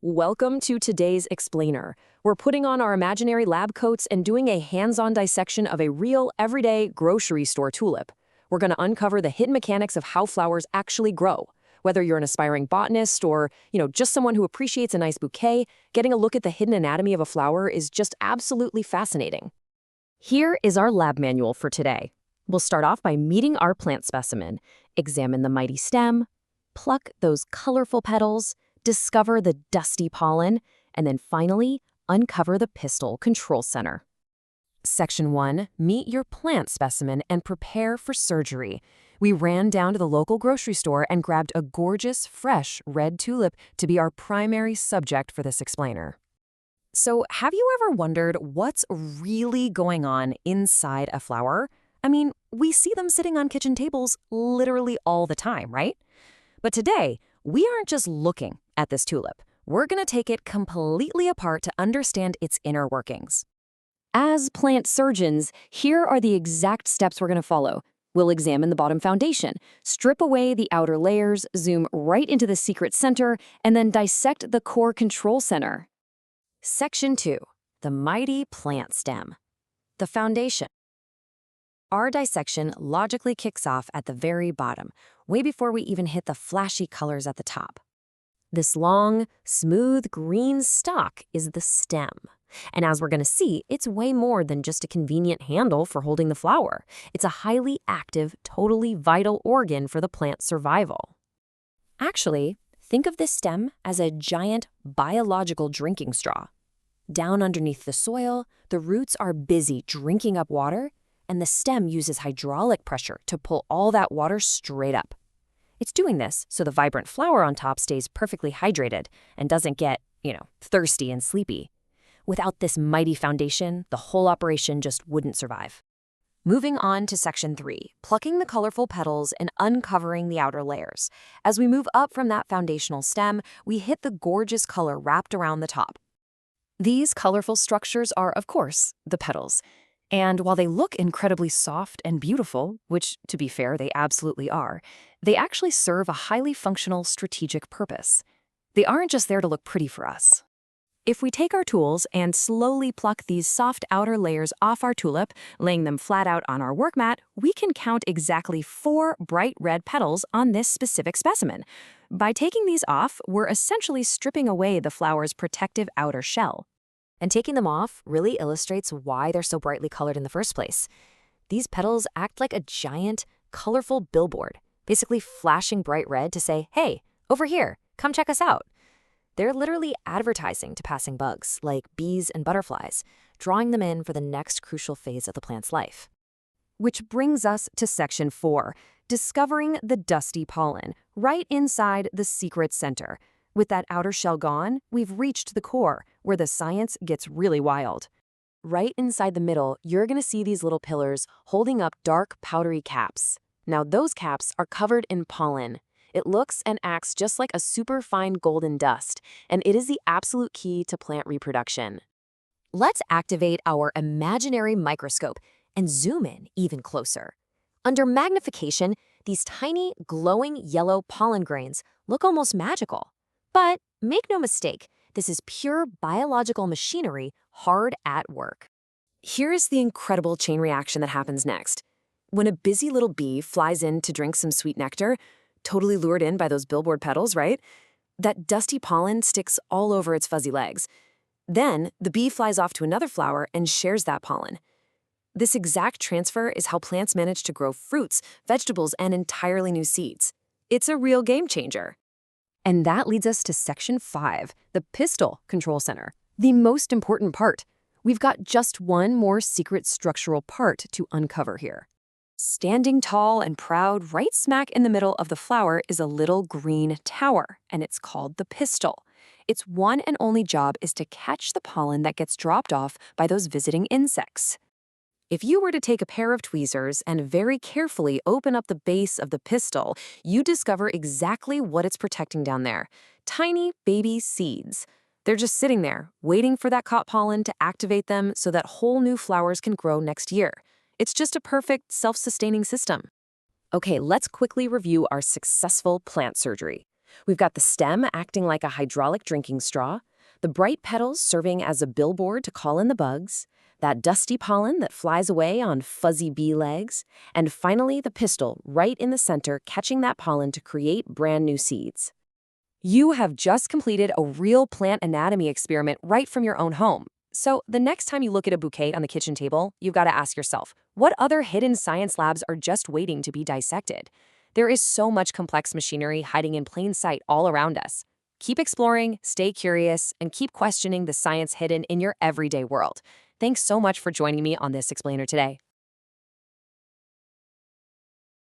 Welcome to today's Explainer. We're putting on our imaginary lab coats and doing a hands-on dissection of a real, everyday grocery store tulip. We're going to uncover the hidden mechanics of how flowers actually grow. Whether you're an aspiring botanist or, just someone who appreciates a nice bouquet, getting a look at the hidden anatomy of a flower is just absolutely fascinating. Here is our lab manual for today. We'll start off by meeting our plant specimen, examine the mighty stem, pluck those colorful petals, discover the dusty pollen, and then finally, uncover the pistil control center. Section 1, meet your plant specimen and prepare for surgery. We ran down to the local grocery store and grabbed a gorgeous, fresh red tulip to be our primary subject for this explainer. So, have you ever wondered what's really going on inside a flower? I mean, we see them sitting on kitchen tables literally all the time, right? But today, we aren't just looking at this tulip. We're going to take it completely apart to understand its inner workings. As plant surgeons, here are the exact steps we're going to follow. We'll examine the bottom foundation, strip away the outer layers, zoom right into the secret center, and then dissect the core control center. Section 2, the mighty plant stem. The foundation. Our dissection logically kicks off at the very bottom, way before we even hit the flashy colors at the top. This long, smooth green stalk is the stem. And as we're going to see, it's way more than just a convenient handle for holding the flower. It's a highly active, totally vital organ for the plant's survival. Actually, think of this stem as a giant biological drinking straw. Down underneath the soil, the roots are busy drinking up water, and the stem uses hydraulic pressure to pull all that water straight up. It's doing this so the vibrant flower on top stays perfectly hydrated and doesn't get, thirsty and sleepy. Without this mighty foundation, the whole operation just wouldn't survive. Moving on to Section 3, plucking the colorful petals and uncovering the outer layers. As we move up from that foundational stem, we hit the gorgeous color wrapped around the top. These colorful structures are, of course, the petals. And while they look incredibly soft and beautiful, which, to be fair, they absolutely are, they actually serve a highly functional strategic purpose. They aren't just there to look pretty for us. If we take our tools and slowly pluck these soft outer layers off our tulip, laying them flat out on our work mat, we can count exactly 4 bright red petals on this specific specimen. By taking these off, we're essentially stripping away the flower's protective outer shell. And taking them off really illustrates why they're so brightly colored in the first place. These petals act like a giant, colorful billboard, basically flashing bright red to say, hey, over here, come check us out. They're literally advertising to passing bugs, like bees and butterflies, drawing them in for the next crucial phase of the plant's life. Which brings us to Section 4, discovering the dusty pollen, right inside the secret center. With that outer shell gone, we've reached the core, where the science gets really wild. Right inside the middle, you're going to see these little pillars holding up dark, powdery caps. Now, those caps are covered in pollen. It looks and acts just like a super fine golden dust, and it is the absolute key to plant reproduction. Let's activate our imaginary microscope and zoom in even closer. Under magnification, these tiny, glowing yellow pollen grains look almost magical. But make no mistake, this is pure biological machinery hard at work. Here's the incredible chain reaction that happens next. When a busy little bee flies in to drink some sweet nectar, totally lured in by those billboard petals, right? That dusty pollen sticks all over its fuzzy legs. Then the bee flies off to another flower and shares that pollen. This exact transfer is how plants manage to grow fruits, vegetables, and entirely new seeds. It's a real game changer. And that leads us to Section 5, the pistil control center, the most important part. We've got just one more secret structural part to uncover here. Standing tall and proud right smack in the middle of the flower is a little green tower, and it's called the pistil. Its one and only job is to catch the pollen that gets dropped off by those visiting insects. If you were to take a pair of tweezers and very carefully open up the base of the pistil, you discover exactly what it's protecting down there. Tiny baby seeds. They're just sitting there, waiting for that caught pollen to activate them so that whole new flowers can grow next year. It's just a perfect, self-sustaining system. Okay, let's quickly review our successful plant surgery. We've got the stem acting like a hydraulic drinking straw, the bright petals serving as a billboard to call in the bugs, that dusty pollen that flies away on fuzzy bee legs, and finally the pistil right in the center catching that pollen to create brand new seeds. You have just completed a real plant anatomy experiment right from your own home. So the next time you look at a bouquet on the kitchen table, you've got to ask yourself, what other hidden science labs are just waiting to be dissected? There is so much complex machinery hiding in plain sight all around us. Keep exploring, stay curious, and keep questioning the science hidden in your everyday world. Thanks so much for joining me on this explainer today.